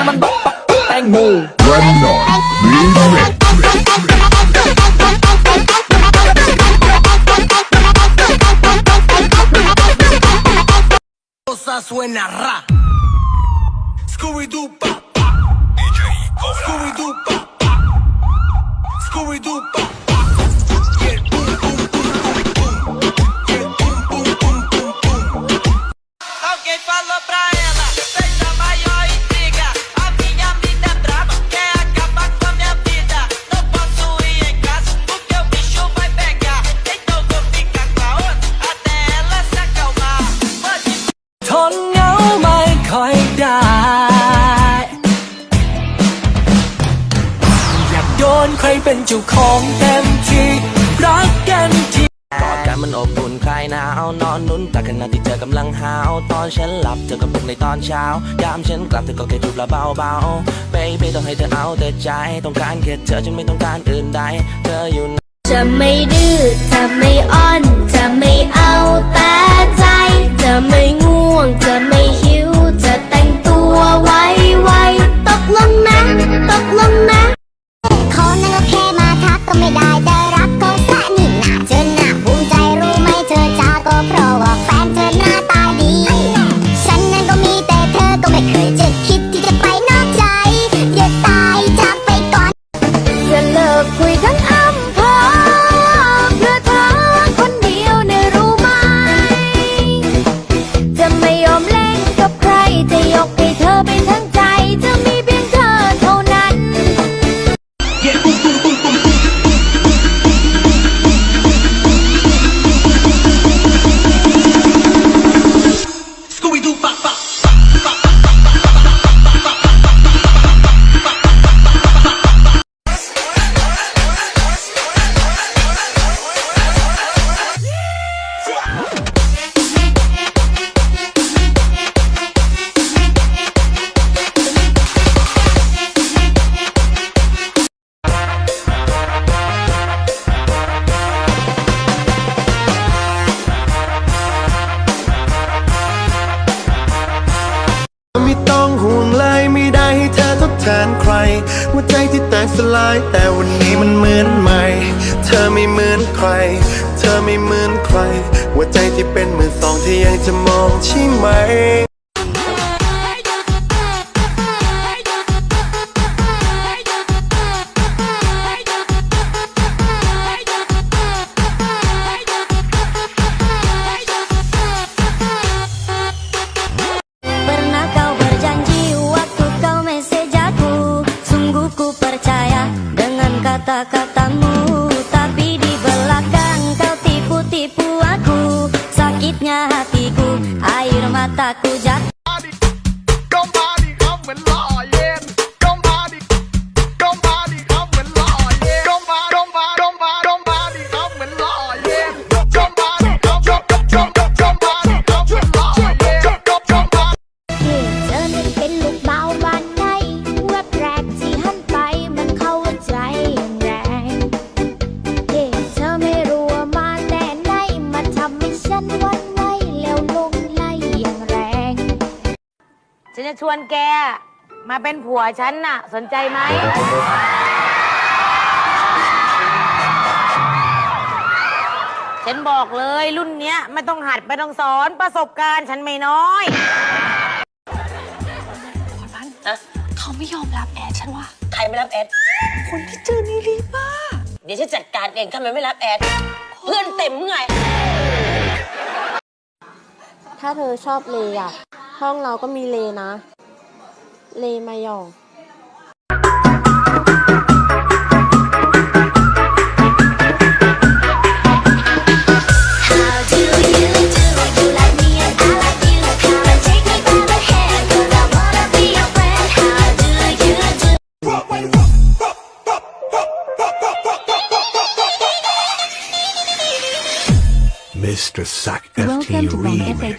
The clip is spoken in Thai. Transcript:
มันบักแตงโมSuena ra, Scooby Doo pa, DJ Scooby Doo pa, Scooby Doo pa. Alguém falou pra ela, fez a maior intriga. A minha vida é brava, quer acabar com a minha vida. Não posso ir em casa porque o bicho vai pegar. Então vou ficar com a outra até ela se acalmar. Pode ทนเหงาไม่ค่อยได้อยากโดนใครเป็นเจ้าของเต็มที่รักกันที่กอดกันมันอบอุ่นคลายหนาวนอนนุ่นแต่ขณะที่เธอกำลังหาวตอนฉันหลับเธอก็ปลุกในตอนเช้ายามฉันกลับเธอก็แค่จูบละเบาๆ Baby ต้องให้เธอเอาแต่ใจต้องการแค่เธอฉันไม่ต้องการอื่นใดเธออยู่จะไม่ดื้อจะไม่อ้อนจะไม่เอาแต่ใจจะไม่ง่วงจะไม่หิวจะแต่งตัวไวๆตกลงนะตกลงนะเขานั่งโอเคมาทักก็ไม่ได้แต่รักเขาซะนี่นาเธอหน้าภูมิใจรู้ไหมเธอจาก็เพราะว่าแฟนเธอหน้าตาดีฉันนั้นก็มีแต่เธอก็ไม่เคยจะคิดที่จะไปนอกใจอย่าตายจากไปก่อนจะเลิกคุยทั้งอำเภอเพื่อเธอคนเดียวเนี่ยรู้ไหมจะไม่ยอมเล่นกับใครจะยกให้เธอไปทั้งใจจะมีเพียงเธอเท่านั้น Scooby Doo pa pa. ไม่ต้องห่วงเลยไม่ได้ให้เธอทดแทนใครหัวใจที่แตกสลายแต่วันนี้มันเหมือนใหม่เธอไม่เหมือนใครเธอไม่เหมือนใครหัวใจที่เป็นมือสองที่ยังจะมองใช่ไหมkata-katamu tapi di belakang kau tipu-tipu aku sakitnya hatiku air mataku jatuh ก็มาดิครับเหมือนหล่อเย็นก็มาดิครับเหมือนหล่อเย็นก็มาดิครับเหมือนหล่อเย็นก็มาดิครับเหมือนหล่อเย็นเหตุเธอนั้นเป็นลูกเบาบานในเว็บแรกที่หันไปมันเข้าใจอย่างแรงเหตุเธอไม่รู้ว่ามาแต่ไหนมาทำให้ฉันหวั่นไหวแล้วลงไหลอย่างแรงฉันจะชวนแกมาเป็นผัวฉันน่ะสนใจไหมฉันบอกเลยรุ่นเนี้ยไม่ต้องหัดไม่ต้องสอนประสบการณ์ฉันไม่น้อยเขาไม่ยอมรับแอดฉันว่าใครไม่รับแอดคนที่ชื่อนิริป้าเดี๋ยวฉันจัดการเองทำไมไม่รับแอดเพื่อนเต็มไงถ้าเธอชอบเลอะห้องเราก็มีเลนะ เลมายองMr. Sack FT Remix